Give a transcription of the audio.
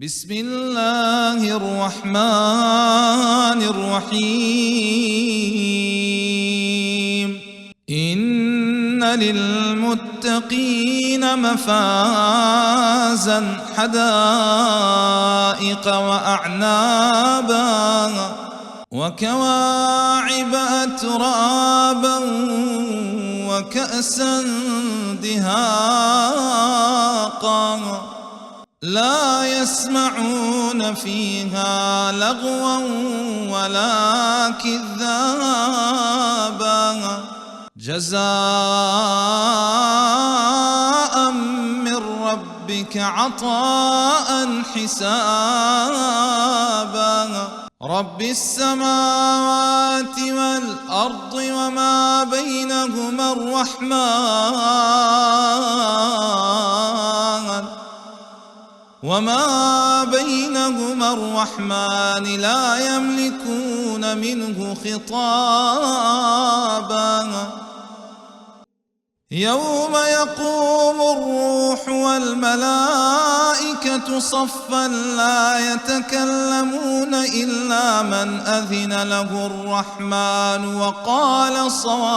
بسم الله الرحمن الرحيم. إن للمتقين مفازا حدائق وأعنابا وكواعب أترابا وكأسا دهاقا لا يسمعون فيها لغوا ولا كذابا جزاء من ربك عطاء حسابا رب السماوات والأرض وما بينهما الرحمن لا يملكون منه خطابا يوم يقوم الروح والملائكة صفا لا يتكلمون إلا من أذن له الرحمن وقال صوابا